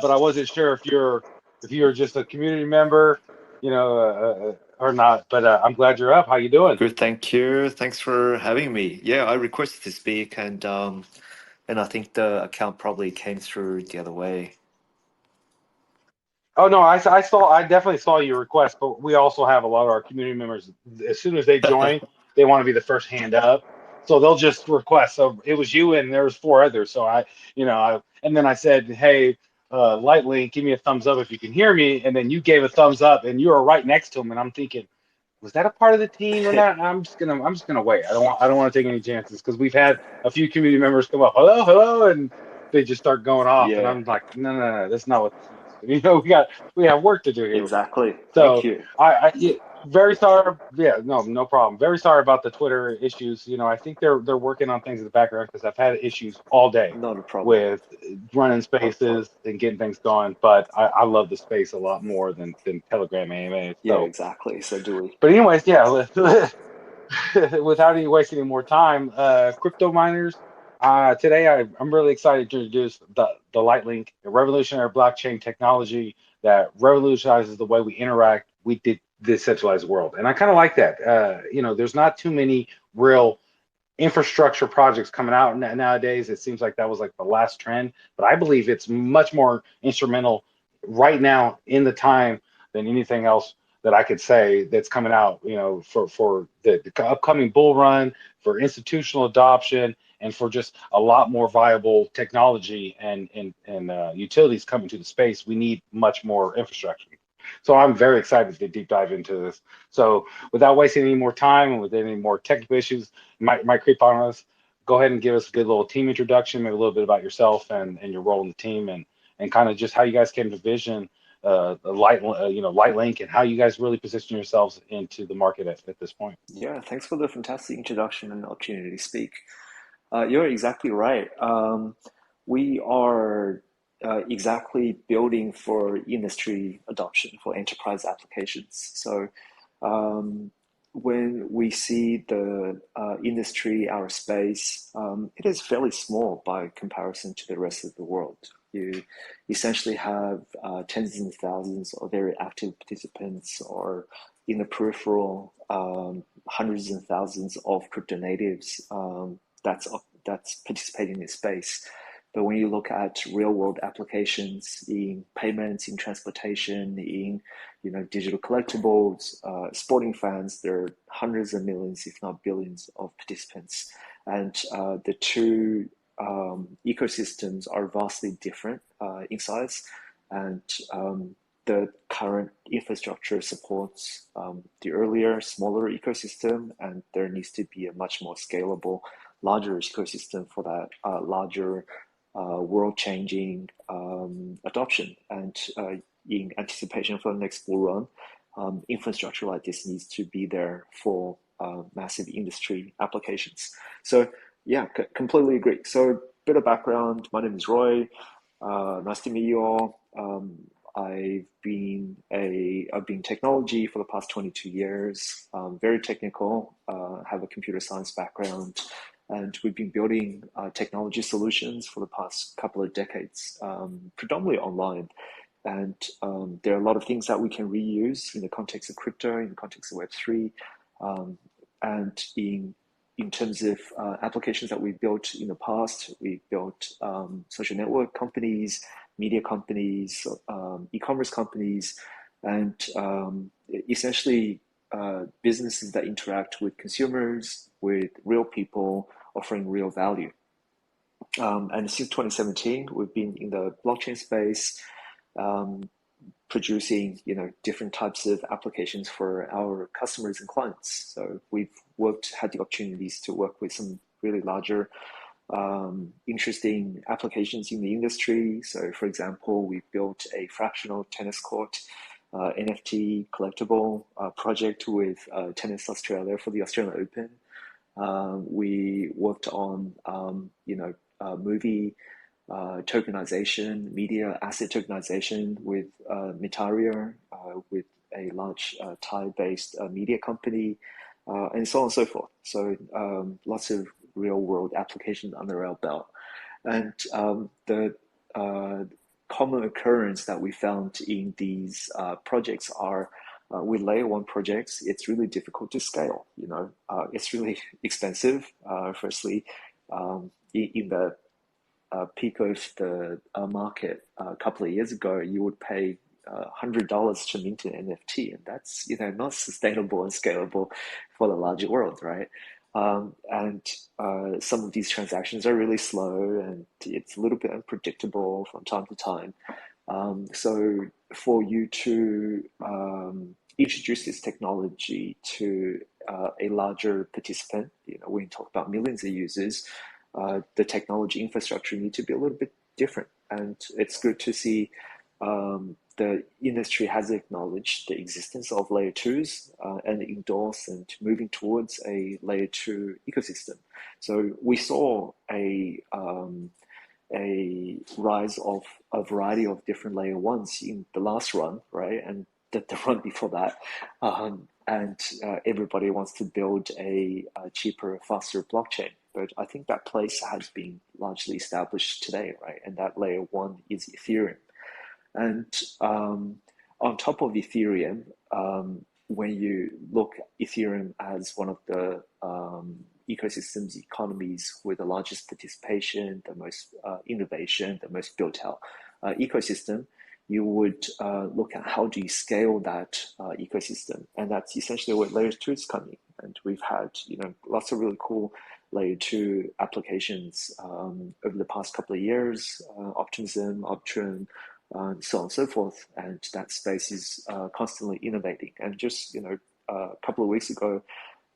but I wasn't sure if you're just a community member, or not. But I'm glad you're up. How you doing? Good, thank you. Thanks for having me. Yeah, I requested to speak, and I think the account probably came through the other way. Oh no, I definitely saw your request, but we also have a lot of our community members. As soon as they join, they want to be the first hand up, so they'll just request. So it was you, and there was four others. So and then I said, hey, Light Link, give me a thumbs up if you can hear me, and then you gave a thumbs up, and you were right next to him, and I'm thinking, was that a part of the team or not? I'm just gonna wait. I don't want to take any chances because we've had a few community members come up, hello, hello, and they just start going off, and Yeah, I'm like, no, no, no, that's not what this is. We have work to do here. exactly. Thank So you. yeah, very sorry. Yeah, no problem. Very sorry about the Twitter issues. I think they're working on things in the background because I've had issues all day Not a problem. with running spaces and getting things going. But I love the space a lot more than Telegram AMA. Yeah, So, exactly. So do we. but anyways, yeah. Without any wasting any more time, crypto miners. Today, I'm really excited to introduce the Lightlink, a revolutionary blockchain technology that revolutionizes the way we interact with the decentralized world. And I kind of like that. There's not too many real infrastructure projects coming out nowadays. It seems like that was like the last trend, but I believe it's much more instrumental right now in the time than anything else that I could say that's coming out, for the upcoming bull run, for institutional adoption, and for just a lot more viable technology and utilities coming to the space. We need much more infrastructure. So I'm very excited to deep dive into this. So without wasting any more time and with any more technical issues, might creep on us. Go ahead and give us a good little team introduction, maybe a little bit about yourself and your role in the team, and kind of just how you guys came to vision the Light Link, and how you guys really position yourselves into the market at this point. Yeah, thanks for the fantastic introduction and opportunity to speak. You're exactly right. We are exactly building for industry adoption for enterprise applications. So um, when we see the industry, our space, it is fairly small by comparison to the rest of the world. You essentially have tens and thousands of very active participants, or in the peripheral, hundreds and thousands of crypto natives that's participating in this space. But when you look at real world applications in payments, in transportation, in digital collectibles, sporting fans, there are hundreds of millions, if not billions, of participants, and the two ecosystems are vastly different in size, and the current infrastructure supports the earlier, smaller ecosystem, and there needs to be a much more scalable, larger ecosystem for that larger, world-changing adoption. And in anticipation for the next bull run, infrastructure like this needs to be there for massive industry applications. So yeah, completely agree. So bit of background. My name is Roy. Nice to meet you all. I've been technology for the past 22 years. Very technical. Have a computer science background, and we've been building technology solutions for the past couple of decades, predominantly online. And there are a lot of things that we can reuse in the context of crypto, in the context of Web3, um, and in terms of applications that we've built in the past. We've built social network companies, media companies, e-commerce companies, and essentially businesses that interact with consumers, with real people, offering real value. And since 2017, we've been in the blockchain space, um, producing different types of applications for our customers and clients. So we've had the opportunities to work with some really larger, interesting applications in the industry. So, for example, we built a fractional tennis court NFT collectible project with Tennis Australia for the Australian Open. We worked on, movie tokenization, media asset tokenization with Metaria, with a large Thai-based media company, and so on and so forth. So lots of real-world applications under our belt. And the uh, common occurrence that we found in these projects are with layer one projects, it's really difficult to scale. It's really expensive. Firstly, in the peak of the market a couple of years ago, you would pay $100 to mint an NFT, and that's not sustainable and scalable for the larger world, right? And some of these transactions are really slow, and it's a little bit unpredictable from time to time. So for you to introduce this technology to a larger participant, when you talk about millions of users, the technology infrastructure need to be a little bit different. And it's good to see the industry has acknowledged the existence of layer twos and endorsed and moving towards a layer two ecosystem. So we saw a rise of a variety of different layer ones in the last run, right? And the run before that. And everybody wants to build a cheaper, faster blockchain. But I think that place has been largely established today, right? And that layer one is Ethereum. And on top of Ethereum, when you look Ethereum as one of the ecosystems, economies with the largest participation, the most innovation, the most built out ecosystem, you would look at how do you scale that ecosystem. And that's essentially where layer two is coming. And we've had lots of really cool layer two applications over the past couple of years, Optimism, Optron, so on and so forth. And that space is constantly innovating. And just a couple of weeks ago,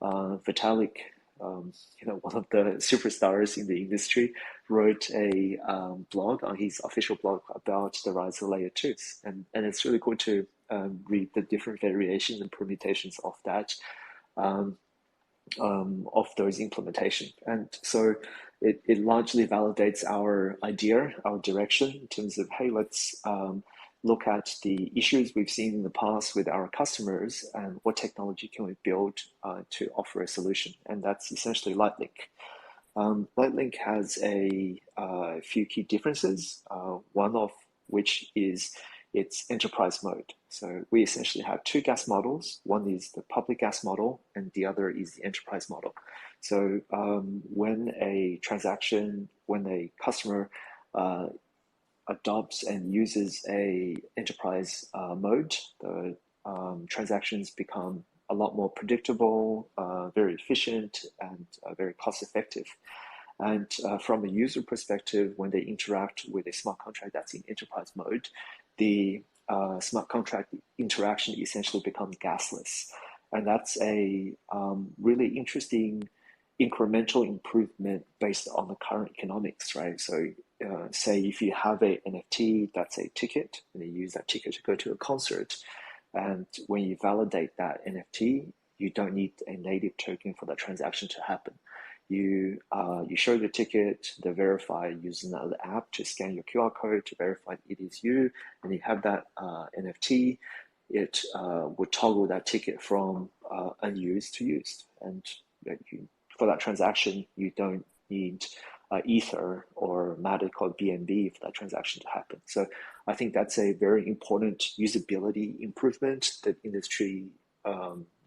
Vitalik, one of the superstars in the industry, wrote a blog on his official blog about the rise of layer twos. And it's really cool to read the different variations and permutations of that, of those implementations. And so it largely validates our idea, our direction in terms of, hey, let's look at the issues we've seen in the past with our customers and what technology can we build to offer a solution. And that's essentially Lightlink. Lightlink has a few key differences, one of which is its enterprise mode. So we essentially have two gas models. One is the public gas model, and the other is the enterprise model. So when a customer adopts and uses a enterprise mode, the transactions become a lot more predictable, very efficient, and very cost effective. And from a user perspective, when they interact with a smart contract that's in enterprise mode, the smart contract interaction essentially becomes gasless. And that's a really interesting incremental improvement based on the current economics, right? So say if you have a NFT that's a ticket, and you use that ticket to go to a concert, and when you validate that NFT, you don't need a native token for that transaction to happen. You show the ticket, they verify using another app to scan your QR code to verify it is you, and you have that NFT. It would toggle that ticket from unused to used. And for that transaction, you don't need Ether or Matic or BNB for that transaction to happen. So I think that's a very important usability improvement that industry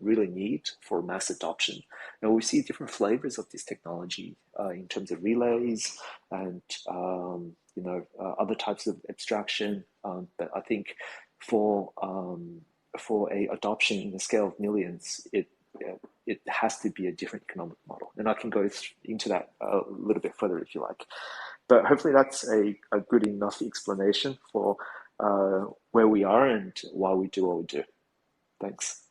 really need for mass adoption. Now we see different flavors of this technology in terms of relays and other types of abstraction. But I think for a adoption in the scale of millions, it has to be a different economic model. And I can go into that a little bit further if you like. But hopefully that's a good enough explanation for where we are and why we do what we do. Thanks.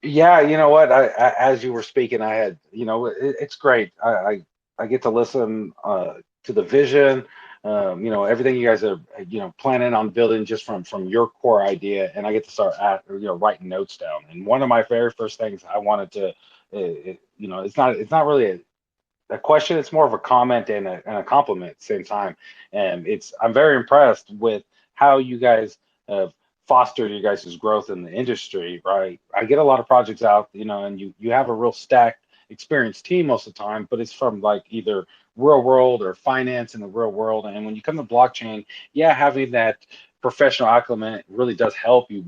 Yeah, you know what? As you were speaking, I had, it's great. I get to listen to the vision, everything you guys are, planning on building just from your core idea, and I get to start writing notes down. And one of my very first things I wanted to, it's not really a question. It's more of a comment and a compliment at the same time. And I'm very impressed with how you guys have fostered your guys' growth in the industry, right? I get a lot of projects out, and you have a real stacked experienced team most of the time, but it's from like either real world or finance in the real world. And when you come to blockchain, yeah, having that professional acumen really does help you,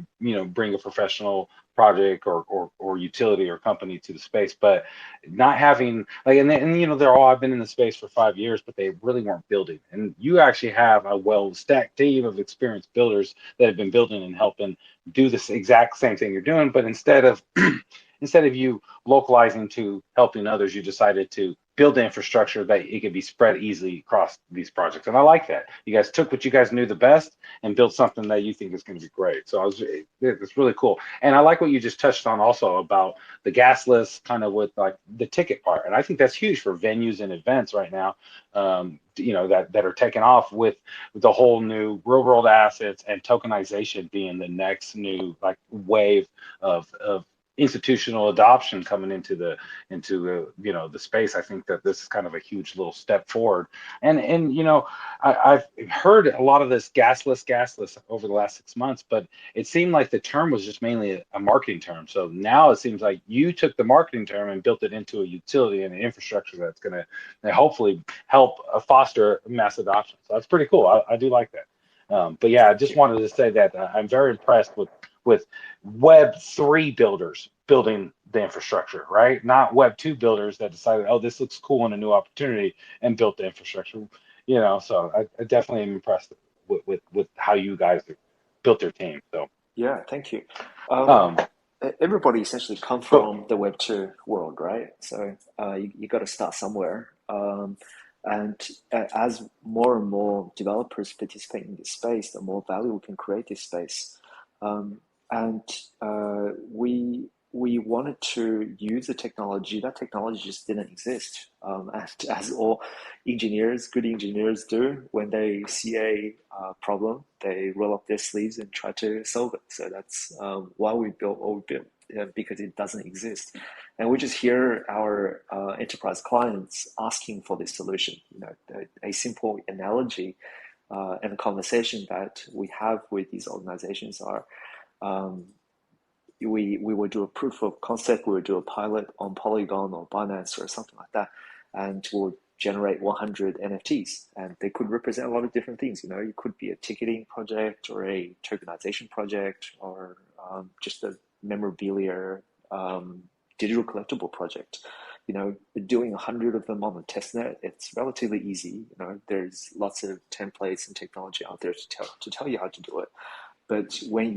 bring a professional project or utility or company to the space. But not having like, and they're all, I've been in the space for 5 years, but they really weren't building. And you actually have a well-stacked team of experienced builders that have been building and helping do this exact same thing you're doing. But instead of instead of you localizing to helping others, you decided to build the infrastructure that it could be spread easily across these projects. And I like that. You guys took what you guys knew the best and built something that you think is going to be great. So it's really cool. And I like what you just touched on also about the gasless kind of with like the ticket part. And I think that's huge for venues and events right now, that are taking off with the whole new real world assets and tokenization being the next new like wave of institutional adoption coming into the space. I think that this is kind of a huge little step forward. And I've heard a lot of this gasless over the last 6 months, but it seemed like the term was just mainly a marketing term. So now it seems like you took the marketing term and built it into a utility and an infrastructure that's going to hopefully help foster mass adoption. So that's pretty cool. I do like that. But yeah, I just wanted to say that I'm very impressed with Web3 builders building the infrastructure, right? Not Web2 builders that decided, oh, this looks cool and a new opportunity and built the infrastructure. So I definitely am impressed with how you guys built your team. So Yeah, thank you. um, Everybody essentially come but from the Web 2 world, right? So you got to start somewhere. And as more and more developers participate in this space, the more value we can create this space. Um, and we wanted to use the technology. That technology just didn't exist. And as all engineers, good engineers do, when they see a problem, they roll up their sleeves and try to solve it. So that's why we built what we built, because it doesn't exist. And we just hear our enterprise clients asking for this solution. A simple analogy and a conversation that we have with these organizations are, um, we would do a proof of concept, we would do a pilot on Polygon or Binance or something like that, and we'll generate 100 NFTs, and they could represent a lot of different things. It could be a ticketing project or a tokenization project or just a memorabilia digital collectible project. Doing 100 of them on the testnet, it's relatively easy. There's lots of templates and technology out there to tell you how to do it. But when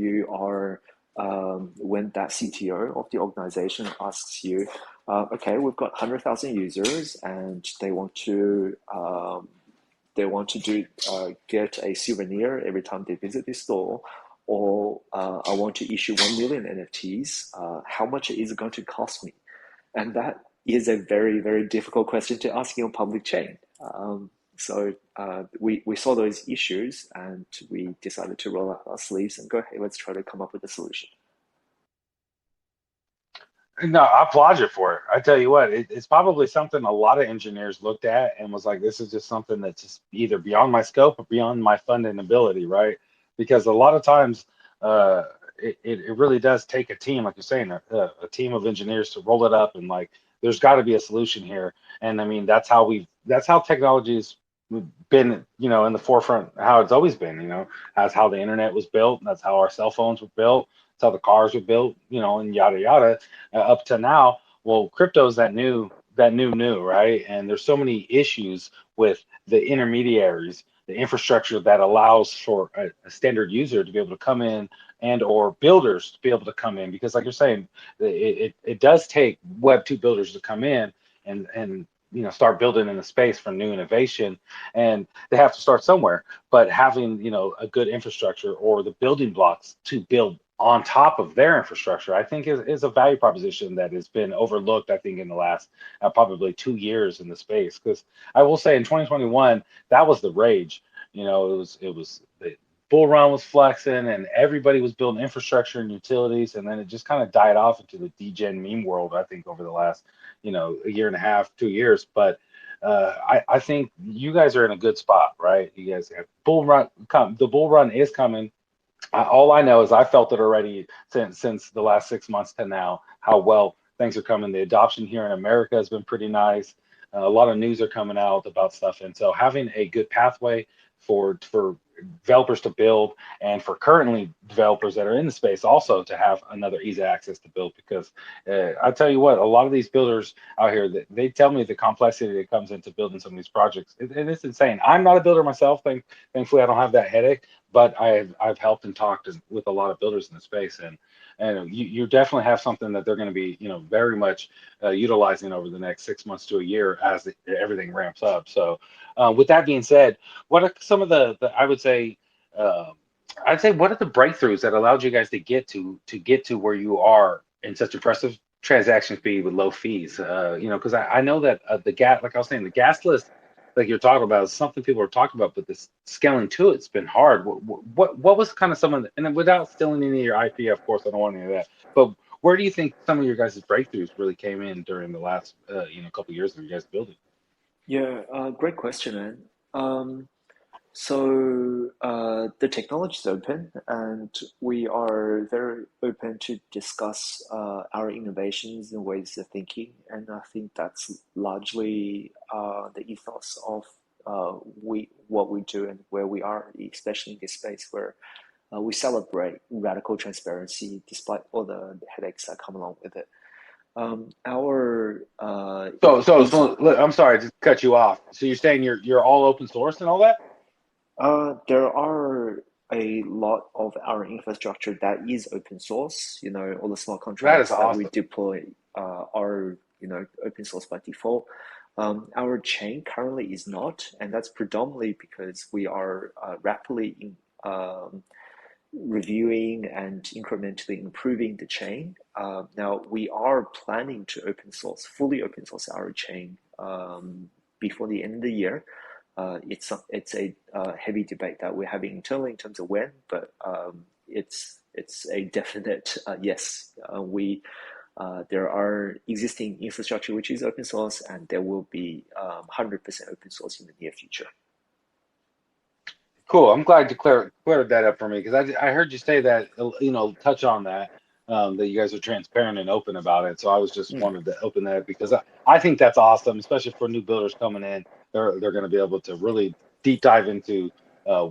that CTO of the organization asks you, okay, we've got 100,000 users and they want to get a souvenir every time they visit this store, or I want to issue 1 million NFTs. How much is it going to cost me? And that is a very, very difficult question to ask on public chain. So we saw those issues and we decided to roll up our sleeves and go, hey, let's try to come up with a solution. no, I applaud you for it. I tell you what, it's probably something a lot of engineers looked at and was like, this is just something that's just either beyond my scope or beyond my funding ability, right? Because a lot of times, uh, it really does take a team, like you're saying, a team of engineers to roll it up and like, there's got to be a solution here. And I mean, that's how technology's been, in the forefront, how it's always been, that's how the internet was built. And that's how our cell phones were built. That's how the cars were built, and yada, yada up to now. Well, crypto's that new, right? And there's so many issues with the intermediaries, the infrastructure that allows for a standard user to be able to come in and or builders to be able to come in, because like you're saying, it does take Web2 builders to come in and start building in the space for new innovation, and they have to start somewhere. But having a good infrastructure or the building blocks to build on top of their infrastructure, I think is a value proposition that has been overlooked, I think, in the last probably 2 years in the space. Because I will say in 2021, that was the rage. It was the bull run was flexing and everybody was building infrastructure and utilities. And then it just kind of died off into the degen meme world, I think, over the last, a year and a half, 2 years. But I think you guys are in a good spot, right? You guys have bull run the bull run is coming. All I know is I felt it already since the last 6 months to now, how well things are coming. The adoption here in America has been pretty nice. A lot of news are coming out about stuff, and so having a good pathway for developers to build, and for currently developers that are in the space also to have another easy access to build. Because I tell you what, a lot of these builders out here, they tell me the complexity that comes into building some of these projects, and it's insane. I'm not a builder myself. Thankfully, I don't have that headache, but I've helped and talked with a lot of builders in the space, and you definitely have something that they're going to be, very much utilizing over the next 6 months to a year as everything ramps up. So, with that being said, what are some of the I would say, uh, I'd say, what are the breakthroughs that allowed you guys to get to where you are in such impressive transaction speed with low fees? Because I know that the gas, like I was saying, the gas list, like you're talking about, is something people are talking about, but this scaling to it's been hard. What was kind of some of the, and then without stealing any of your IP, of course, I don't want any of that. But where do you think some of your guys' breakthroughs really came in during the last couple of years of you guys building? Yeah, great question, man. So the technology is open, and we are very open to discuss our innovations and ways of thinking. And I think that's largely the ethos of we what we do and where we are, especially in this space where we celebrate radical transparency despite all the headaches that come along with it. Our So look, I'm sorry to cut you off. So you're saying you're all open source and all that? There are a lot of our infrastructure that is open source. All the smart That is contracts that we awesome. deploy are, open source by default. Our chain currently is not, and that's predominantly because we are rapidly reviewing and incrementally improving the chain. Now we are planning to fully open source our chain before the end of the year. It's a heavy debate that we're having internally in terms of when, but it's a definite yes. We There are existing infrastructure which is open source, and there will be 100% open source in the near future. Cool. I'm glad you cleared that up for me, because I heard you say that, touch on that, that you guys are transparent and open about it. So I was just Mm. wanted to open that because I think that's awesome, especially for new builders coming in. They're going to be able to really deep dive into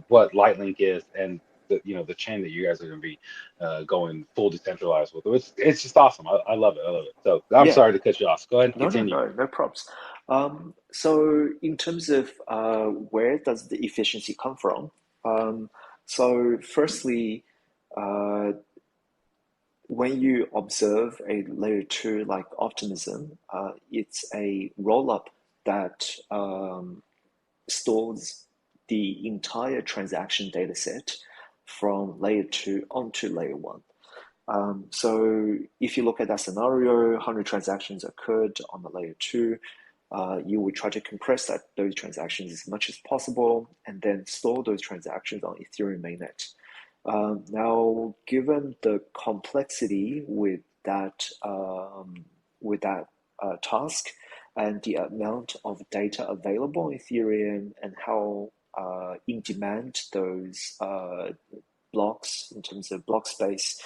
what Lightlink is, and the chain that you guys are going to be going full decentralized with. It's just awesome. I love it. I love it. So I'm Yeah, sorry to cut you off. Go ahead and no, no, continue. no, no props. So in terms of where does the efficiency come from? So firstly, uh, when you observe a layer two like Optimism, it's a rollup that stores the entire transaction data set from layer two onto layer one. So if you look at that scenario, 100 transactions occurred on the layer two. You would try to compress those transactions as much as possible, and then store those transactions on Ethereum mainnet. Now, given the complexity with that task, and the amount of data available on Ethereum, and how in demand those blocks in terms of block space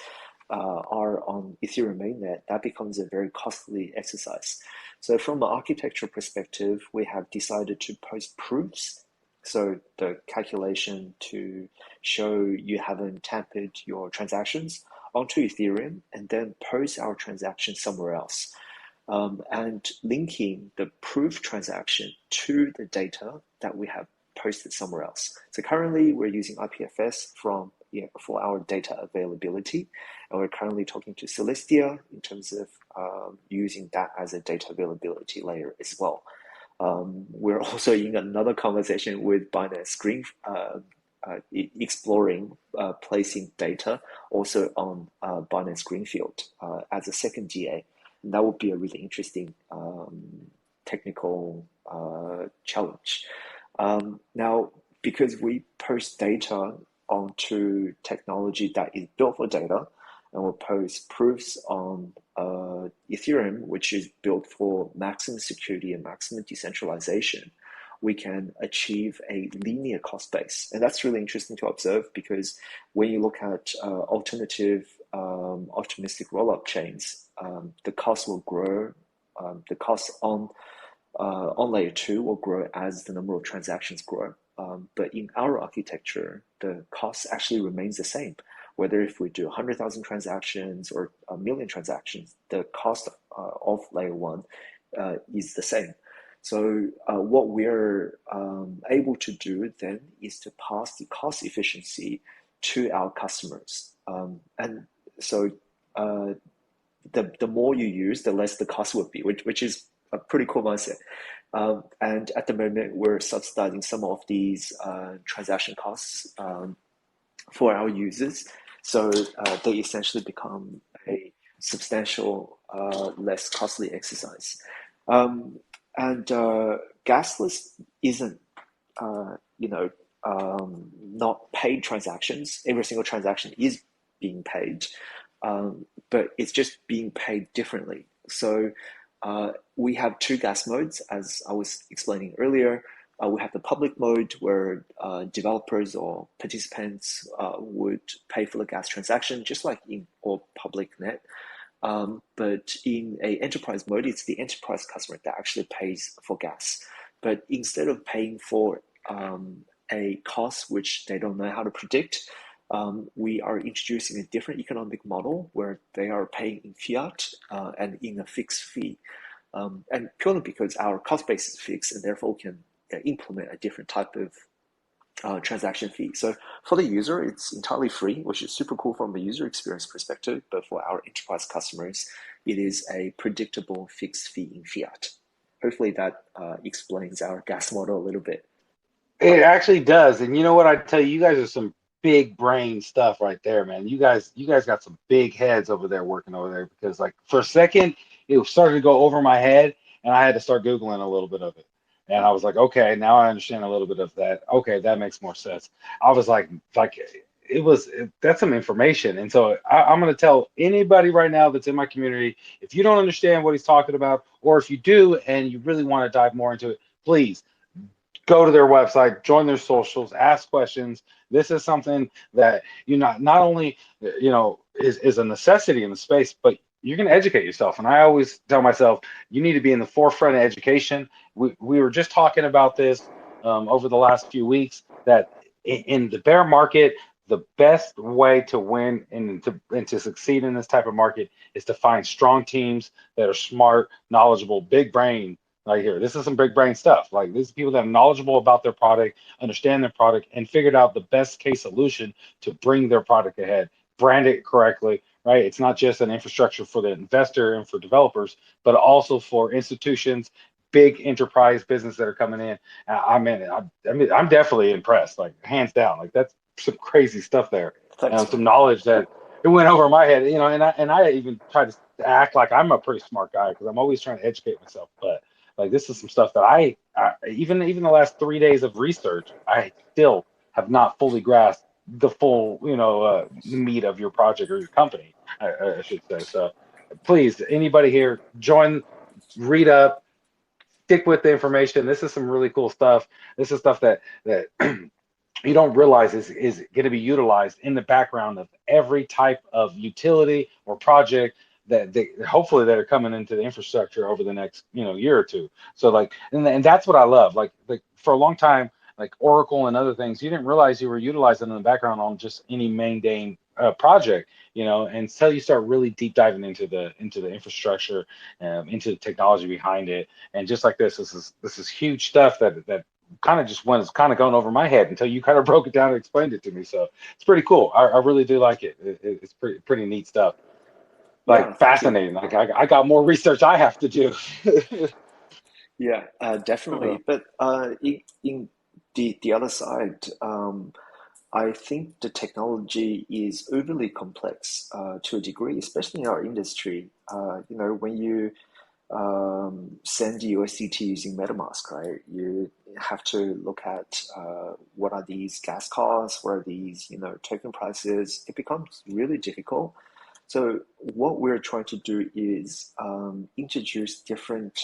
are on Ethereum mainnet, that becomes a very costly exercise. So from an architecture perspective, we have decided to post proofs. So the calculation to show you haven't tampered your transactions onto Ethereum, and then post our transaction somewhere else. And linking the proof transaction to the data that we have posted somewhere else. So currently we're using IPFS for our data availability, and we're currently talking to Celestia in terms of using that as a data availability layer as well. We're also in another conversation with Binance Green, exploring placing data also on Binance Greenfield as a second DA. And that would be a really interesting technical challenge. Now, because we post data onto technology that is built for data, and we'll post proofs on Ethereum, which is built for maximum security and maximum decentralization, we can achieve a linear cost base. And that's really interesting to observe, because when you look at alternative optimistic rollup chains, the cost will grow. The cost on layer two will grow as the number of transactions grow. But in our architecture, the cost actually remains the same. Whether if we do 100,000 transactions or a million transactions, the cost of layer one is the same. So what we're able to do then is to pass the cost efficiency to our customers. And so the more you use, the less the cost would be, which is a pretty cool mindset. And at the moment, we're subsidizing some of these transaction costs for our users. So they essentially become a substantial, less costly exercise. And gasless isn't, not paid transactions. Every single transaction is being paid, but it's just being paid differently. So we have two gas modes, as I was explaining earlier. We have the public mode where developers or participants would pay for the gas transaction, just like in all public net. But in a enterprise mode, it's the enterprise customer that actually pays for gas. But instead of paying for a cost which they don't know how to predict, we are introducing a different economic model where they are paying in fiat and in a fixed fee. And purely because our cost base is fixed, and therefore we can implement a different type of transaction fee. So for the user, it's entirely free, which is super cool from a user experience perspective. But for our enterprise customers, it is a predictable fixed fee in fiat. Hopefully that explains our gas model a little bit. It actually does. And you know what I tell you, you guys are some big brain stuff right there, man. You guys got some big heads over there working over there because like for a second it started to go over my head and I had to start Googling a little bit of it. And I was like, okay, now I understand a little bit of that. Okay, that makes more sense. I was like that's some information. And so I'm going to tell anybody right now that's in my community, if you don't understand what he's talking about, or if you do and you really want to dive more into it, please go to their website, join their socials, ask questions. This is something that not only is a necessity in the space, but you're going to educate yourself. And I always tell myself, you need to be in the forefront of education. We were just talking about this over the last few weeks that in the bear market, the best way to win and to succeed in this type of market is to find strong teams that are smart, knowledgeable, big brain. Like here, this is some big brain stuff. Like these people that are knowledgeable about their product, understand their product, and figured out the best case solution to bring their product ahead, brand it correctly, right? It's not just an infrastructure for the investor and for developers, but also for institutions, big enterprise business that are coming in. I'm definitely impressed, like hands down. Like that's some crazy stuff there, Thanks, some man. knowledge that it went over my head, and I even try to act like I'm a pretty smart guy because I'm always trying to educate myself, but like this is some stuff that I even the last 3 days of research, I still have not fully grasped the full meat of your project or your company. I should say. So please, anybody here, join, read up, stick with the information. This is some really cool stuff. This is stuff that you don't realize is going to be utilized in the background of every type of utility or project that they hopefully that are coming into the infrastructure over the next year or two. So like and that's what I love. Like for a long time, like Oracle and other things, you didn't realize you were utilizing in the background on just any mundane project, until you start really deep diving into the infrastructure, into the technology behind it. And just like this is huge stuff that kind of just was kind of going over my head until you kind of broke it down and explained it to me. So it's pretty cool. I really do like it. It's pretty neat stuff. Yeah, Like thank you. fascinating. Like I got more research I have to do. Yeah, Uh, definitely. But in the other side, I think the technology is overly complex to a degree, especially in our industry. When you send USDT using MetaMask, right? You have to look at what are these gas costs, what are these, token prices. It becomes really difficult. So what we're trying to do is introduce different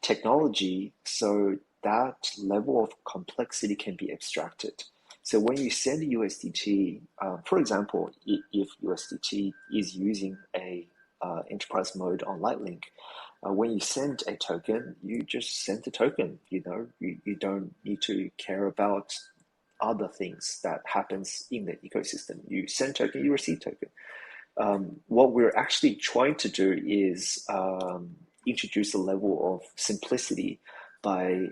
technology so that level of complexity can be abstracted. So when you send USDT, for example, if USDT is using a enterprise mode on Lightlink. When you send a token, you just send a token. You don't need to care about other things that happens in the ecosystem. You send token, you receive token. What we're actually trying to do is introduce a level of simplicity by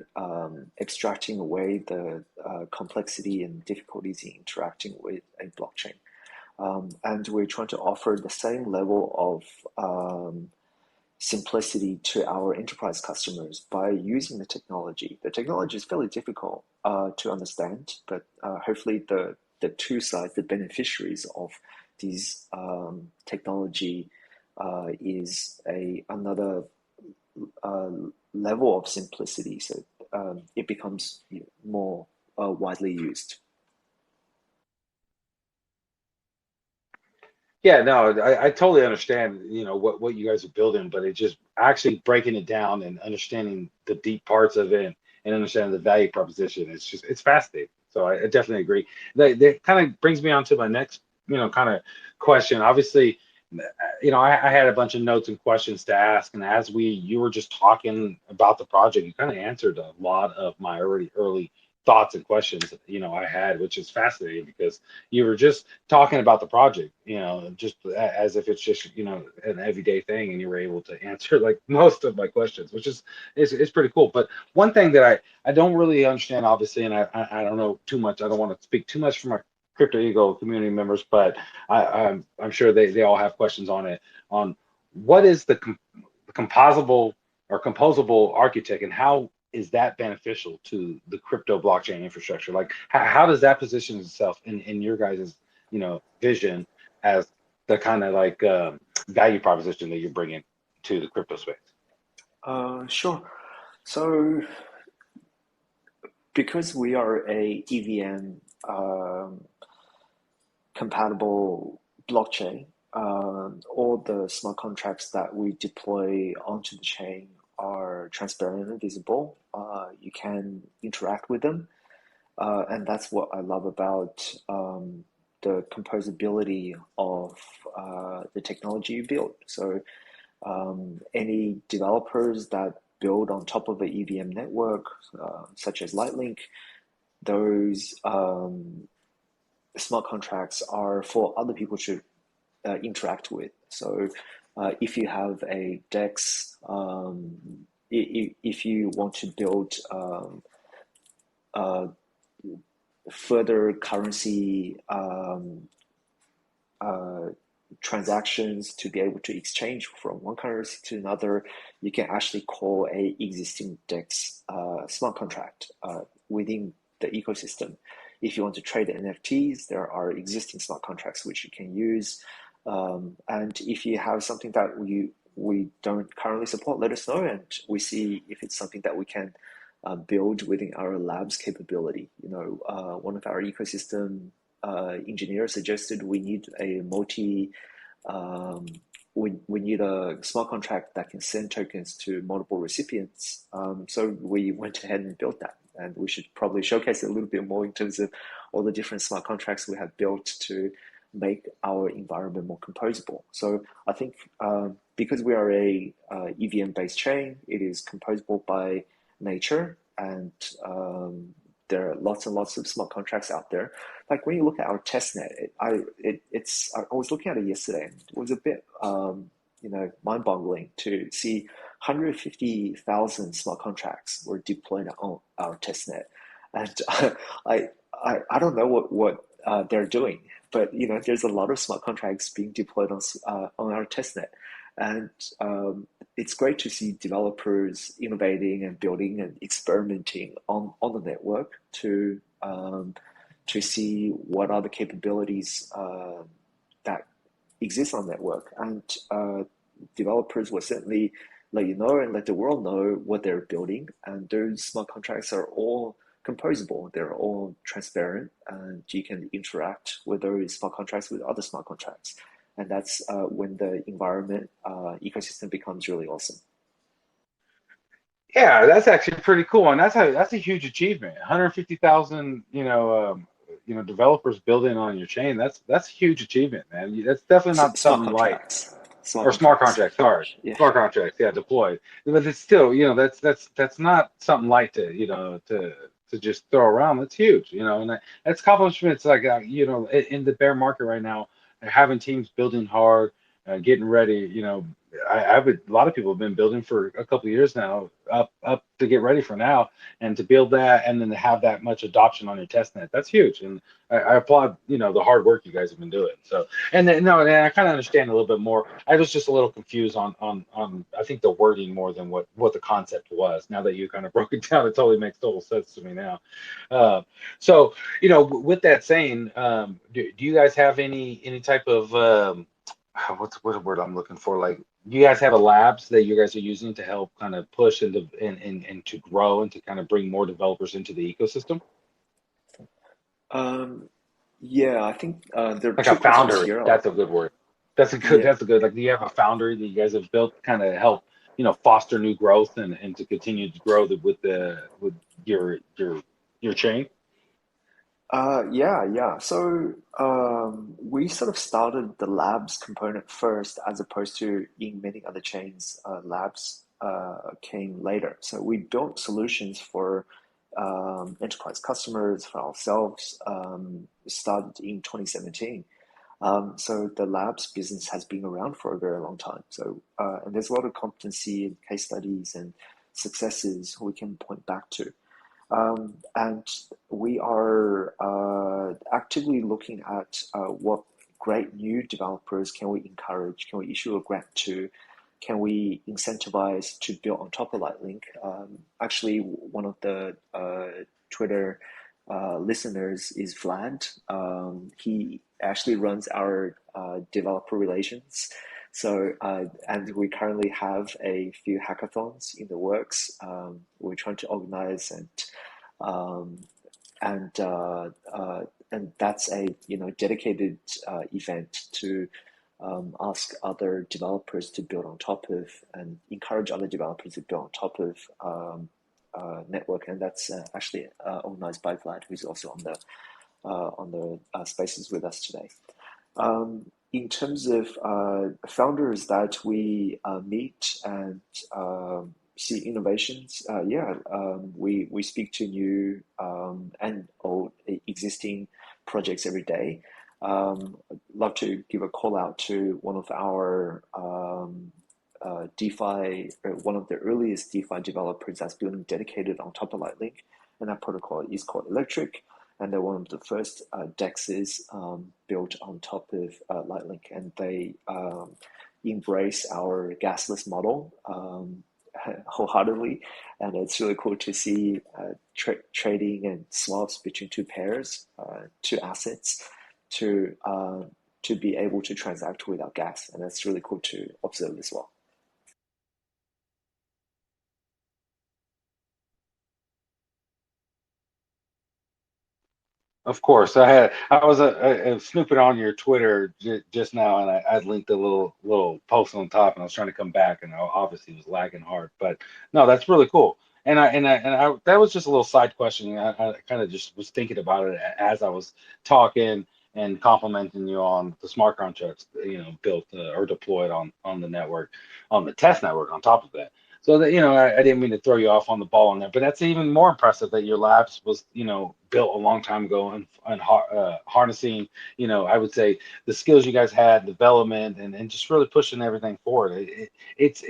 extracting away the complexity and difficulties in interacting with a blockchain. And we're trying to offer the same level of simplicity to our enterprise customers by using the technology. The technology is fairly difficult to understand, but hopefully the two sides, the beneficiaries of these technology, is another level of simplicity, so it becomes more widely used. Yeah, no, I totally understand, what you guys are building, but it just actually breaking it down and understanding the deep parts of it and understanding the value proposition. It's fascinating. So I definitely agree. That kind of brings me on to my next, kind of question. Obviously, I had a bunch of notes and questions to ask, and as you were just talking about the project, you kind of answered a lot of my early thoughts and questions, I had, which is fascinating because you were just talking about the project, just as if it's just, an everyday thing, and you were able to answer like most of my questions, which is pretty cool. But one thing that I don't really understand, obviously, and I don't know too much. I don't want to speak too much for my Crypto Ego community members, but I'm sure they all have questions on it, on what is the composable or composable architect, and how is that beneficial to the crypto blockchain infrastructure? Like, how does that position itself in your guys' vision as the kind of like value proposition that you're bringing to the crypto space? Sure. So because we are a EVM compatible blockchain, all the smart contracts that we deploy onto the chain are transparent and visible. You can interact with them, and that's what I love about the composability of the technology you build. So any developers that build on top of the EVM network, such as Lightlink, those smart contracts are for other people to interact with. So if you have a DEX, if you want to build further currency transactions to be able to exchange from one currency to another, you can actually call a existing DEX smart contract within the ecosystem. If you want to trade NFTs, there are existing smart contracts which you can use. And if you have something that we don't currently support, let us know, and we see if it's something that we can build within our lab's capability. One of our ecosystem engineers suggested we need a we need a smart contract that can send tokens to multiple recipients. So we went ahead and built that, and we should probably showcase it a little bit more in terms of all the different smart contracts we have built to make our environment more composable. So I think because we are a EVM-based chain, it is composable by nature, and there are lots and lots of smart contracts out there. Like when you look at our testnet, I was looking at it yesterday, and it was a bit mind-boggling to see 150,000 smart contracts were deployed on our testnet, and I don't know what they're doing, but there's a lot of smart contracts being deployed on our testnet, and it's great to see developers innovating and building and experimenting on the network to see what are the capabilities that exist on the network, and developers will certainly let you know and let the world know what they're building, and those smart contracts are all composable. They're all transparent, and you can interact with those smart contracts with other smart contracts. And that's when the environment ecosystem becomes really awesome. Yeah, that's actually pretty cool, and that's a huge achievement. 150,000, developers building on your chain. That's a huge achievement, man. That's definitely not Smart something light. contracts. Smart or smart contracts. contracts. Sorry, Yeah. smart contracts. Yeah, deployed. But it's still, that's not something light to, to just throw around. That's huge, and that's accomplishments like, in the bear market right now, having teams building hard, getting ready. A lot of people have been building for a couple of years now, up to get ready for now, and to build that, and then to have that much adoption on your test net. That's huge, and I applaud, the hard work you guys have been doing. So, and then, no, and I kind of understand a little bit more. I was just a little confused on I think the wording more than what the concept was. Now that you kind of broke it down, it totally makes total sense to me now. Uh, so, with that saying, do you guys have any type of what's the word I'm looking for? Like, you guys have a labs that you guys are using to help kind of push and to grow and to kind of bring more developers into the ecosystem? Um, yeah, I think there are Like a two concepts foundry. here. That's a good word. That's a good. Yeah, That's a good. Like, do you have a foundry that you guys have built, kind of help, foster new growth and to continue to grow with your chain? yeah. So we sort of started the labs component first, as opposed to in many other chains, labs came later. So we built solutions for enterprise customers, for ourselves, started in 2017. So the labs business has been around for a very long time. So and there's a lot of competency and case studies and successes we can point back to. And we are actively looking at what great new developers can we encourage, can we issue a grant to, can we incentivize to build on top of Lightlink. Actually, one of the Twitter listeners is Vlad. He actually runs our developer relations. So, and we currently have a few hackathons in the works. We're trying to organize um, and uh, uh, and that's a dedicated event to ask other developers to build on top of and encourage other developers to build on top of network, and that's actually organized by Vlad, who's also on the spaces with us today. In terms of founders that we meet and see innovations, we speak to new and old existing projects every day. I'd love to give a call out to one of our DeFi, one of the earliest DeFi developers that's building dedicated on top of Lightlink, and that protocol is called Electric, and they're one of the first DEXs built on top of Lightlink, and they embrace our gasless model wholeheartedly, and it's really cool to see trading and swaps between two pairs, two assets, to to be able to transact without gas, and that's really cool to observe as well. Of course, I was snooping on your Twitter just now, and I linked a little post on top, and I was trying to come back, and I obviously was lagging hard. But no, that's really cool. And I that was just a little side question. I kind of just was thinking about it as I was talking and complimenting you on the smart contracts, built or deployed on the network, on the test network. On top of that. So that, I didn't mean to throw you off on the ball on that, but that's even more impressive that your labs was, built a long time ago, and harnessing, I would say, the skills you guys had, development, and just really pushing everything forward. It's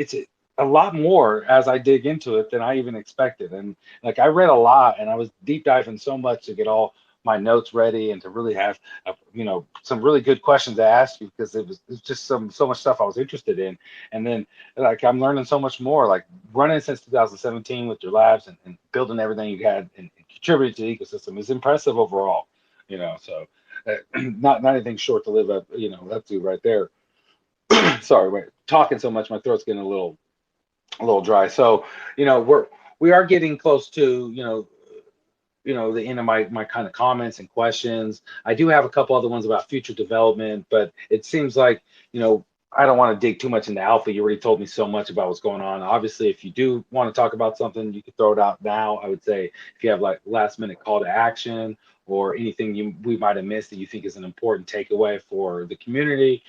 a lot more as I dig into it than I even expected. And like, I read a lot, and I was deep diving so much to get all my notes ready and to really have, some really good questions to ask you, because it was just so much stuff I was interested in. And then, like, I'm learning so much more, like running since 2017 with your labs, and building everything you had, and contributing to the ecosystem is impressive overall. So not anything short to live up, up to right there. Sorry, wait, talking so much, my throat's getting a little dry. So, we are getting close to, the end of my kind of comments and questions. I do have a couple other ones about future development, but it seems like, I don't want to dig too much into alpha. You already told me so much about what's going on. Obviously, if you do want to talk about something, you could throw it out now. I would say, if you have like last minute call to action, or anything we might have missed that you think is an important takeaway for the community,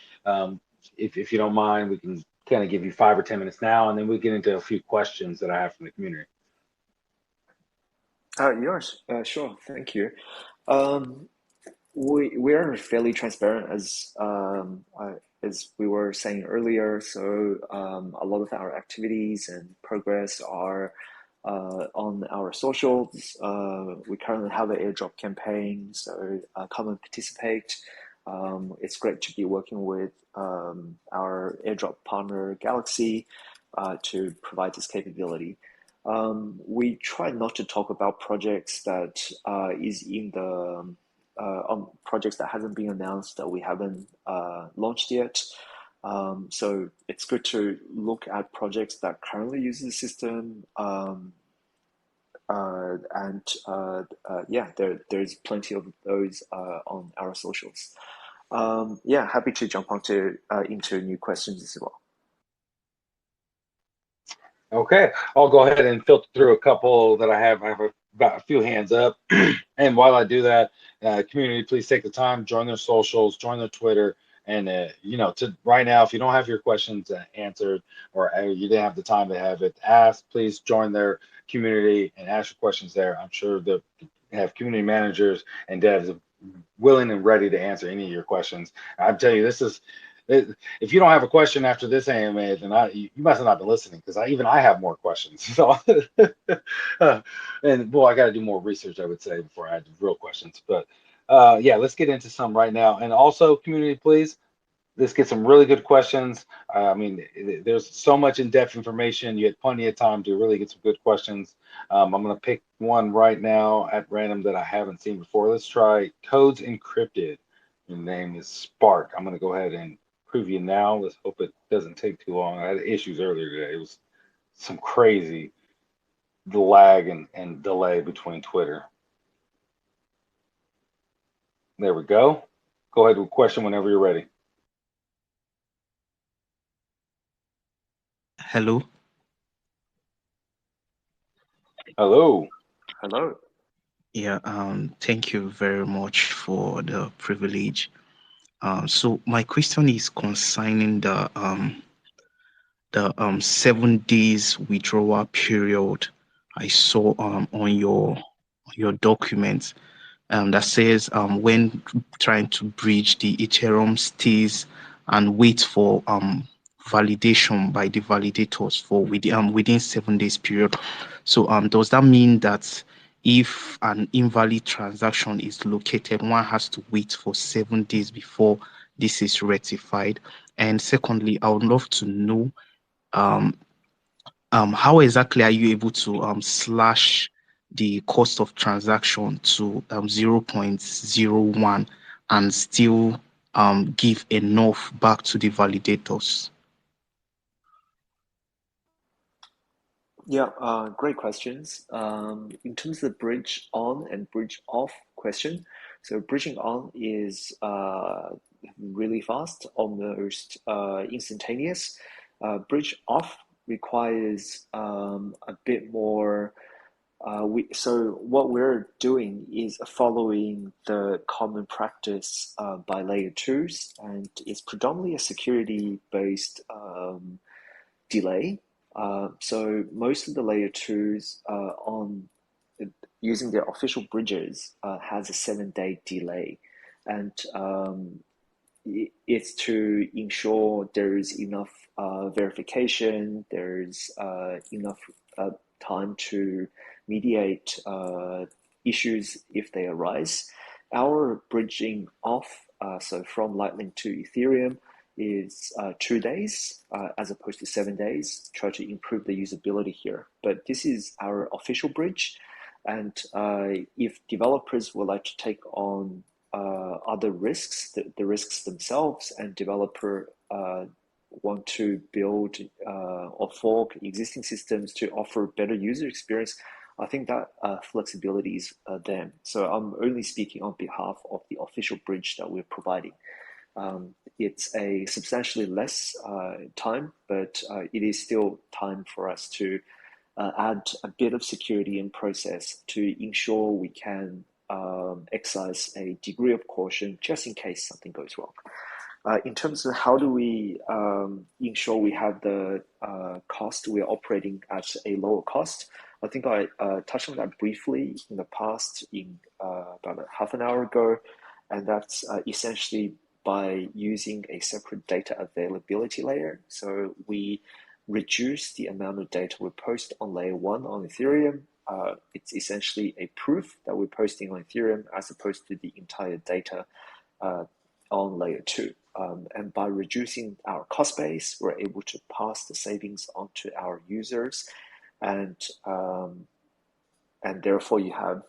if you don't mind, we can kind of give you 5 or 10 minutes now, and then we get into a few questions that I have from the community. Yours, sure, thank you. Um, we are fairly transparent as we were saying earlier. So a lot of our activities and progress are on our socials. We currently have an airdrop campaign, so come and participate. It's great to be working with our airdrop partner Galaxy to provide this capability. We try not to talk about projects that is in the on projects that hasn't been announced that we haven't launched yet. So it's good to look at projects that currently use the system. Yeah, there's plenty of those on our socials. Yeah, happy to jump onto into new questions as well. Okay, I'll go ahead and filter through a couple that I have. I have about a few hands up. And while I do that, community, please take the time, join their socials, join their Twitter. And, to right now, if you don't have your questions answered, or you didn't have the time to have it asked, please join their community and ask your questions there. I'm sure they have community managers and devs willing and ready to answer any of your questions. I'm telling you, if you don't have a question after this AMA, then you must have not been listening, because I have more questions. So, and well, I got to do more research, I would say, before I had real questions. But yeah, let's get into some right now. And also, community, please, let's get some really good questions. I mean, there's so much in-depth information. You had plenty of time to really get some good questions. I'm going to pick one right now at random that I haven't seen before. Let's try Codes Encrypted. Your name is Spark. I'm going to go ahead and preview now. Let's hope it doesn't take too long. I had issues earlier today. It was some crazy lag and delay between Twitter. There we go. Go ahead with a question whenever you're ready. Hello. Hello. Hello. Yeah, thank you very much for the privilege. So my question is concerning the 7 days withdrawal period I saw on your document that says when trying to bridge the Ethereum stays and wait for validation by the validators for within 7 days period. So does that mean that if an invalid transaction is located, one has to wait for 7 days before this is rectified? And secondly, I would love to know um, how exactly are you able to slash the cost of transaction to 0.01 and still give enough back to the validators? Yeah, great questions. In terms of the bridge on and bridge off question, so bridging on is really fast, almost instantaneous. Bridge off requires a bit more. So what we're doing is following the common practice by layer twos, and it's predominantly a security-based delay. So most of the layer twos on using their official bridges has a 7 day delay, and it's to ensure there is enough verification, there's enough time to mediate issues if they arise. Our bridging off, so from Lightlink to Ethereum, is 2 days as opposed to 7 days. Try to improve the usability here. But this is our official bridge. And if developers would like to take on other risks, the risks themselves, and developer want to build or fork existing systems to offer better user experience, I think that flexibility is there. So I'm only speaking on behalf of the official bridge that we're providing. It's a substantially less time, but it is still time for us to add a bit of security and process to ensure we can exercise a degree of caution just in case something goes wrong. In terms of how do we ensure we have the cost, we're operating at a lower cost. I think I touched on that briefly in the past, in about a half an hour ago, and that's essentially by using a separate data availability layer. So we reduce the amount of data we post on layer 1 on Ethereum. It's essentially a proof that we're posting on Ethereum as opposed to the entire data on layer 2. And by reducing our cost base, we're able to pass the savings on to our users, and therefore you have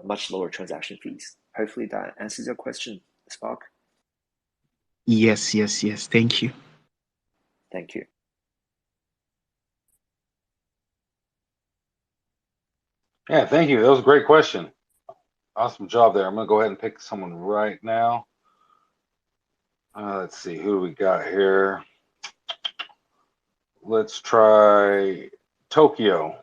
much lower transaction fees. Hopefully that answers your question, Spark. Yes, yes, yes. Thank you. Thank you. Yeah, thank you. That was a great question. Awesome job there. I'm going to go ahead and pick someone right now. Let's see who we got here. Let's try Tokyo.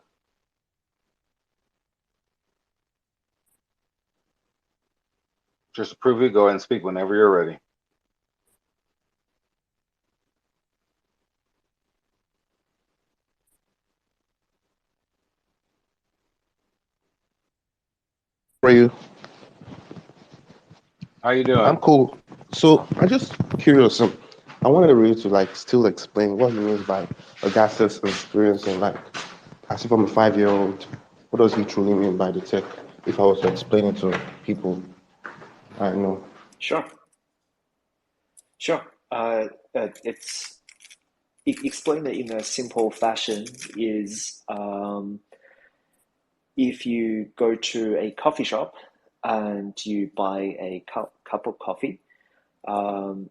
Just to prove it, go ahead and speak whenever you're ready. How are you? How you doing? I'm cool. So I'm just curious. I wanted really to still explain what he means by a gasless experience, and as if I'm a 5-year-old, what does he truly mean by the tech? If I was to explain it to people, I know. Sure. It's explain it in a simple fashion is if you go to a coffee shop and you buy a cup of coffee,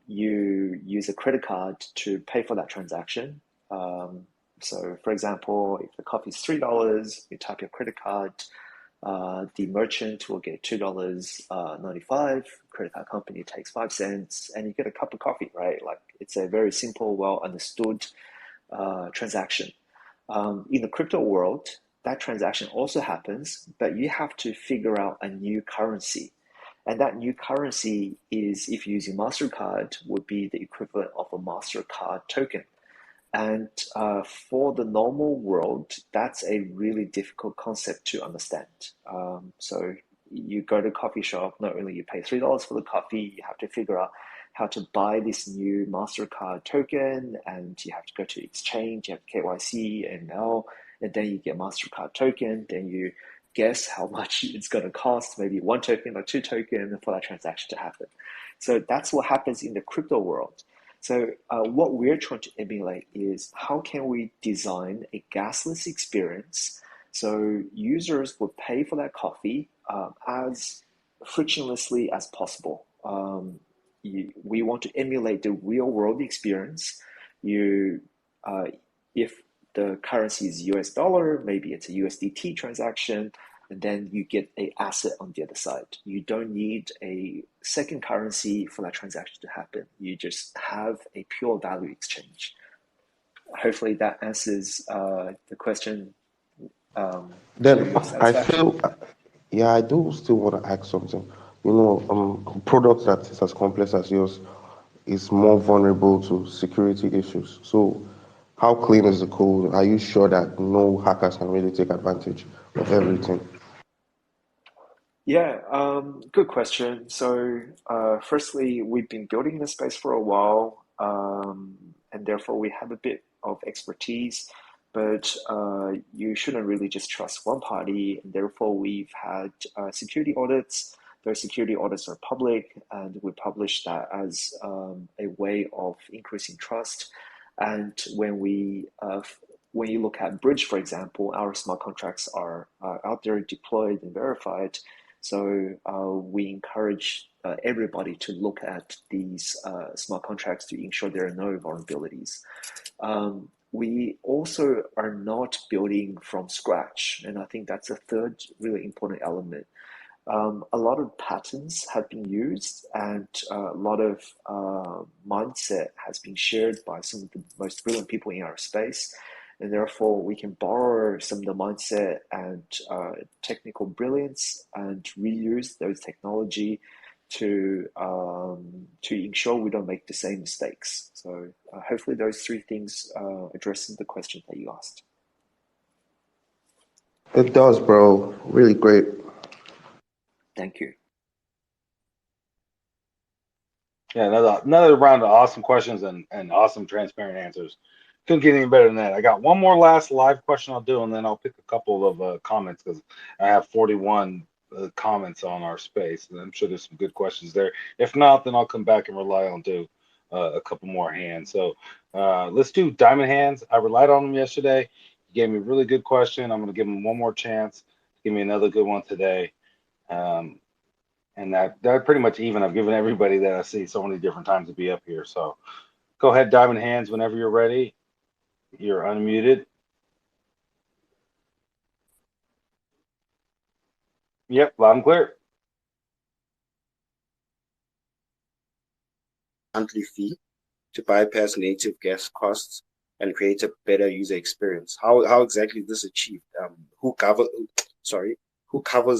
you use a credit card to pay for that transaction. So, for example, if the coffee is $3, you type your credit card, the merchant will get $2.95, credit card company takes 5 cents, and you get a cup of coffee, right? Like, it's a very simple, well understood transaction. In the crypto world, that transaction also happens, but you have to figure out a new currency. And that new currency is, if you're using MasterCard, would be the equivalent of a MasterCard token. And for the normal world, that's a really difficult concept to understand. So you go to a coffee shop, not only you pay $3 for the coffee, you have to figure out how to buy this new MasterCard token, and you have to go to exchange, you have KYC, AML, and then you get MasterCard token, then you guess how much it's going to cost, maybe 1 token or 2 tokens for that transaction to happen. So that's what happens in the crypto world. So what we're trying to emulate is how can we design a gasless experience so users would pay for that coffee as frictionlessly as possible. We want to emulate the real world experience. If the currency is US dollar, maybe it's a USDT transaction, and then you get an asset on the other side. You don't need a second currency for that transaction to happen. You just have a pure value exchange. Hopefully that answers the question. Then I feel, I do still want to ask something. A product that is as complex as yours is more vulnerable to security issues. So how clean is the code? Are you sure that no hackers can really take advantage of everything? Yeah, good question. So, firstly, we've been building this space for a while, and therefore we have a bit of expertise, but you shouldn't really just trust one party, and therefore we've had security audits. Those security audits are public, and we publish that as a way of increasing trust. And when you look at Bridge, for example, our smart contracts are out there deployed and verified. So we encourage everybody to look at these smart contracts to ensure there are no vulnerabilities. We also are not building from scratch, and I think that's a third really important element. A lot of patterns have been used, and a lot of mindset has been shared by some of the most brilliant people in our space. And therefore, we can borrow some of the mindset and technical brilliance and reuse those technology to ensure we don't make the same mistakes. So hopefully those three things addresses the question that you asked. It does, bro. Really great. Thank you. Yeah, another round of awesome questions and awesome transparent answers. Couldn't get any better than that. I got one more last live question I'll do, and then I'll pick a couple of comments because I have 41 comments on our space, and I'm sure there's some good questions there. If not, then I'll come back and rely on do a couple more hands. So let's do Diamond Hands. I relied on him yesterday. He gave me a really good question. I'm going to give him one more chance. Give me another good one today. And they're pretty much even. I've given everybody that I see so many different times to be up here. So go ahead, Diamond Hands, whenever you're ready. You're unmuted. Yep, loud and clear. Monthly fee to bypass native gas costs and create a better user experience. How exactly is this achieved? Who covers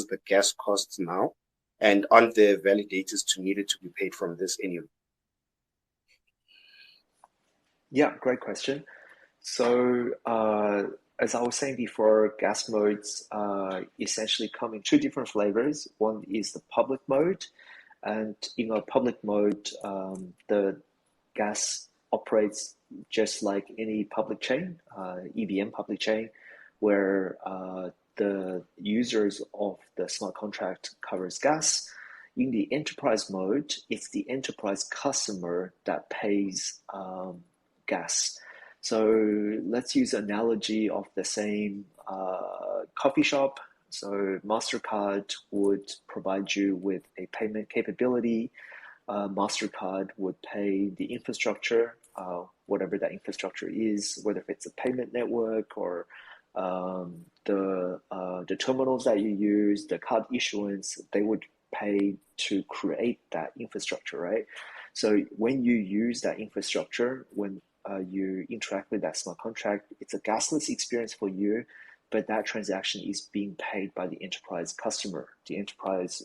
the gas costs now? And aren't there validators needed to be paid from this annually? Yeah, great question. So as I was saying before, gas modes essentially come in two different flavors. One is the public mode, and in a public mode, the gas operates just like any public chain, EVM public chain, where the users of the smart contract covers gas. In the enterprise mode, it's the enterprise customer that pays gas. So let's use an analogy of the same coffee shop. So MasterCard would provide you with a payment capability. MasterCard would pay the infrastructure, whatever that infrastructure is, whether it's a payment network or the terminals that you use, the card issuance, they would pay to create that infrastructure, right? So when you use that infrastructure, when you interact with that smart contract, it's a gasless experience for you, but that transaction is being paid by the enterprise customer, the enterprise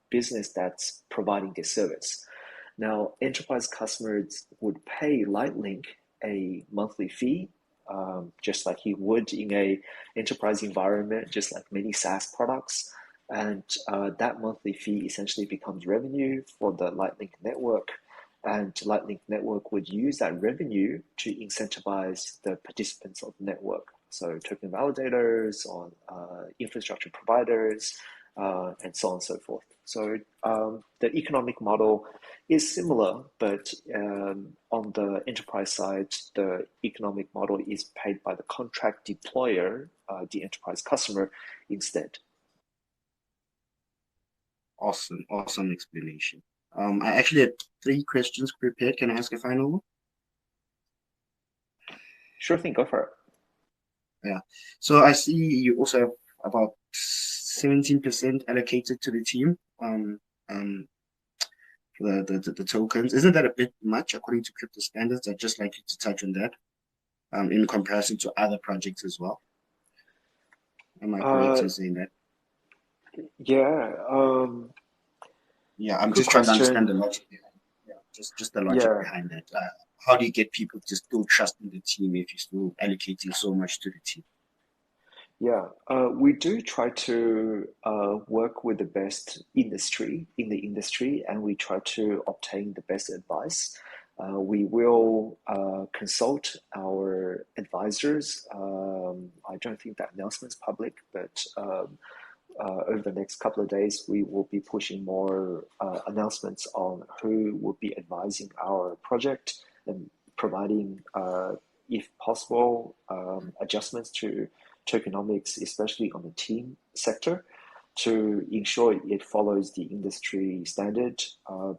business that's providing this service. Now, enterprise customers would pay Lightlink a monthly fee, just like you would in a enterprise environment, just like many SaaS products. And that monthly fee essentially becomes revenue for the Lightlink network. And Lightlink network would use that revenue to incentivize the participants of the network. So token validators, on infrastructure providers, and so on and so forth. So the economic model is similar, but on the enterprise side, the economic model is paid by the contract deployer, the enterprise customer, instead. Awesome explanation. I actually had 3 questions prepared. Can I ask a final one? Sure thing, go for it. Yeah. So I see you also have about 17% allocated to the team. The tokens. Isn't that a bit much according to crypto standards? I'd just like you to touch on that in comparison to other projects as well. Am I correct in saying that? Yeah. Yeah, I'm just trying to understand the logic behind it. Yeah, just the logic behind that. How do you get people to still trust in the team if you're still allocating so much to the team? Yeah, we do try to work with the best in the industry, and we try to obtain the best advice. We will consult our advisors. I don't think that announcement is public, but over the next couple of days, we will be pushing more announcements on who will be advising our project and providing, if possible, adjustments to tokenomics, especially on the team sector, to ensure it follows the industry standard.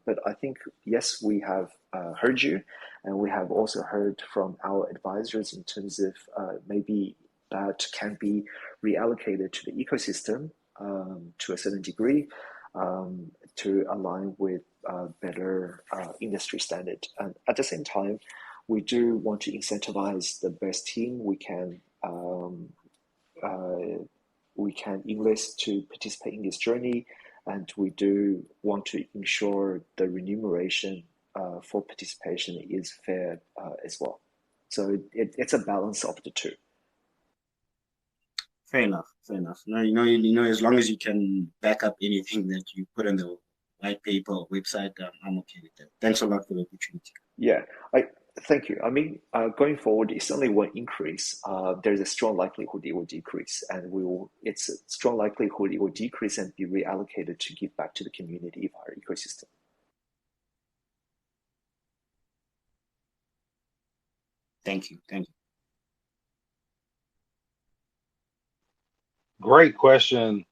But I think, yes, we have heard you, and we have also heard from our advisors in terms of maybe that can be reallocated to the ecosystem to a certain degree to align with better industry standard. And at the same time, we do want to incentivize the best team we can enlist to participate in this journey, and we do want to ensure the remuneration for participation is fair as well. So it's a balance of the two. Fair enough. Fair enough. No, as long as you can back up anything that you put in the white paper or website, I'm okay with that. Thanks a lot for the opportunity. Yeah, thank you. I mean, going forward, it certainly won't increase. There's a strong likelihood it will decrease, and it's a strong likelihood it will decrease and be reallocated to give back to the community of our ecosystem. Thank you. Great question.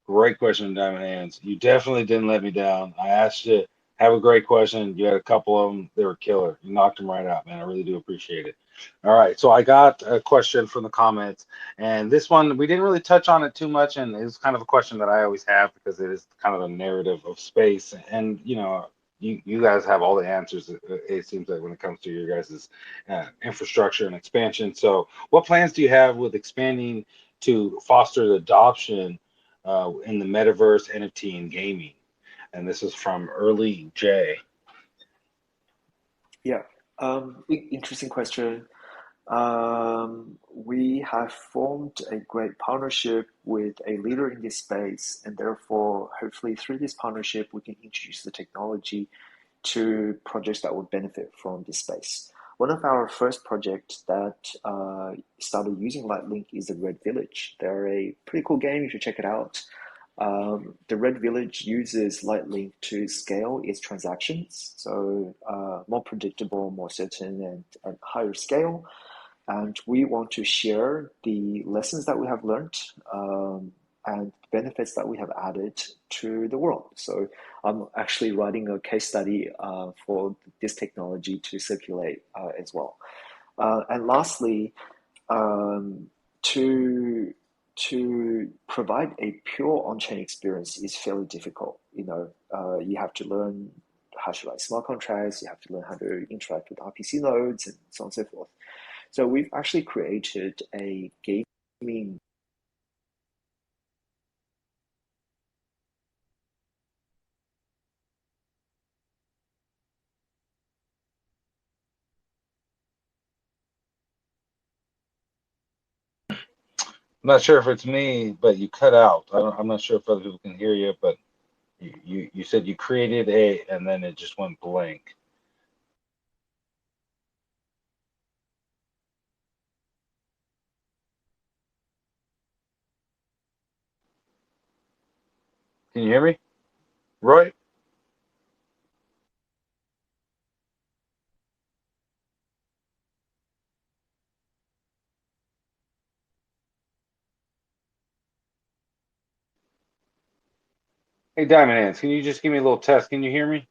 Great question, Diamond Hands. You definitely didn't let me down. I asked you to have a great question. You had a couple of them. They were killer. You knocked them right out, man. I really do appreciate it. All right. So I got a question from the comments. And this one, we didn't really touch on it too much. And it's kind of a question that I always have because it is kind of a narrative of space. And, you guys have all the answers, it seems like, when it comes to your guys' infrastructure and expansion. So what plans do you have with expanding to foster the adoption in the metaverse, NFT, and gaming? And this is from Early J. Yeah, interesting question. We have formed a great partnership with a leader in this space, and therefore, hopefully, through this partnership, we can introduce the technology to projects that would benefit from this space. One of our first projects that started using Lightlink is the Red Village. They're a pretty cool game. You should check it out. The Red Village uses Lightlink to scale its transactions, so more predictable, more certain, and higher scale. And we want to share the lessons that we have learned and benefits that we have added to the world. So I'm actually writing a case study for this technology to circulate as well. And lastly, to provide a pure on-chain experience is fairly difficult. You have to learn how to write smart contracts, you have to learn how to interact with RPC nodes, and so on and so forth. So we've actually created a gaming I'm not sure if it's me, but you cut out. I'm not sure if other people can hear you, but you said you created and then it just went blank. Can you hear me, Roy? Hey, Diamond Hands, can you just give me a little test? Can you hear me?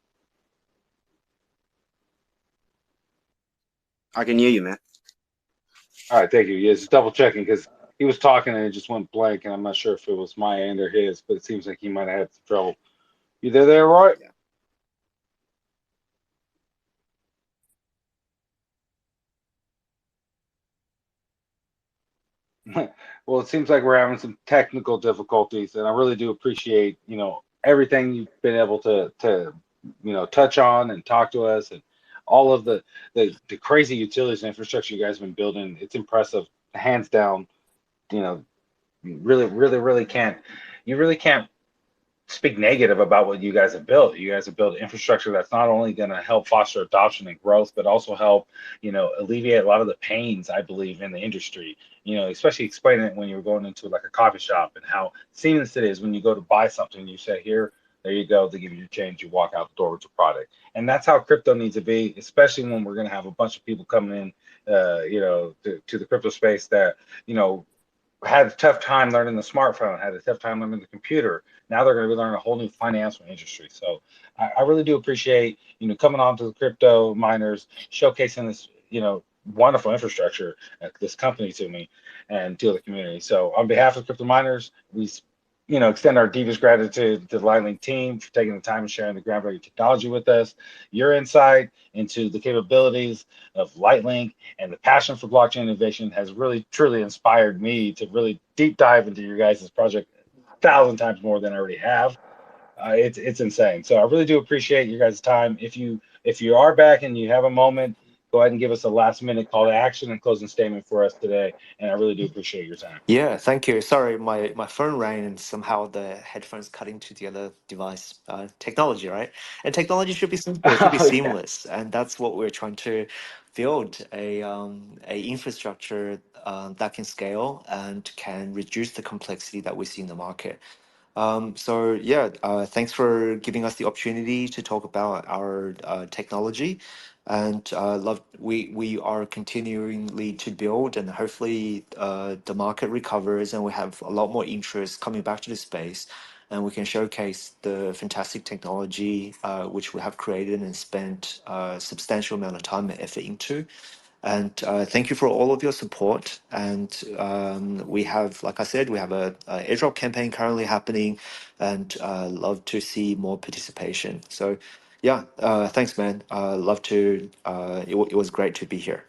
I can hear you, man. All right, thank you. Yeah, just double checking because he was talking and it just went blank, and I'm not sure if it was my end or his, but it seems like he might have had some trouble. You there, Roy? Well, it seems like we're having some technical difficulties, and I really do appreciate, everything you've been able to touch on and talk to us, and all of the crazy utilities and infrastructure you guys have been building. It's impressive, hands down. You know, you really can't speak negative about what you guys have built. You guys have built infrastructure that's not only going to help foster adoption and growth, but also help, alleviate a lot of the pains, I believe, in the industry. Especially explaining it when you're going into like a coffee shop and how seamless it is when you go to buy something. You say, here, there you go. They give you your change. You walk out the door with your product. And that's how crypto needs to be, especially when we're going to have a bunch of people coming in, to the crypto space that, had a tough time learning the smartphone, had a tough time learning the computer. Now they're going to be learning a whole new financial industry. So I really do appreciate, coming on to the crypto miners, showcasing this, wonderful infrastructure at this company to me and to the community. So on behalf of crypto miners, we, extend our deepest gratitude to the Lightlink team for taking the time and sharing the groundbreaking technology with us. Your insight into the capabilities of Lightlink and the passion for blockchain innovation has really, truly inspired me to really deep dive into your guys' project 1,000 times more than I already have. It's insane. So I really do appreciate you guys' time. If you are back and you have a moment, go ahead and give us a last minute call to action and closing statement for us today. And I really do appreciate your time. Yeah, thank you. Sorry, my phone rang and somehow the headphones cut into the other device. Technology, right? And technology should be simple, it should be Oh yeah. seamless, and that's what we're trying to build a infrastructure that can scale and can reduce the complexity that we see in the market. So yeah, thanks for giving us the opportunity to talk about our technology, and love we are continually to build, and hopefully the market recovers and we have a lot more interest coming back to the space, and we can showcase the fantastic technology which we have created and spent a substantial amount of time and effort into. And thank you for all of your support. And we have, like I said, we have a airdrop campaign currently happening, and love to see more participation. So, yeah, thanks, man. Love to. It was great to be here.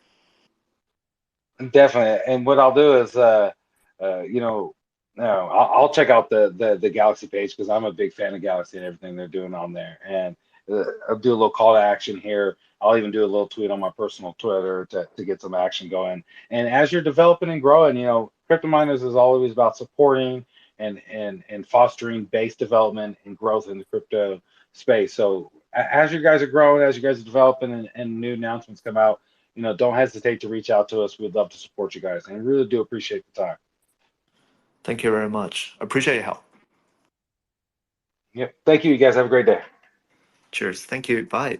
Definitely. And what I'll do is, you know, I'll check out the Galaxy page because I'm a big fan of Galaxy and everything they're doing on there. And I'll do a little call to action here. I'll even do a little tweet on my personal Twitter to get some action going. And as you're developing and growing, Crypto Miners is always about supporting and fostering base development and growth in the crypto space. So as you guys are growing, as you guys are developing and new announcements come out, don't hesitate to reach out to us. We'd love to support you guys, and I really do appreciate the time. Thank you very much. Appreciate your help. Yep. Thank you. You guys have a great day. Cheers. Thank you. Bye.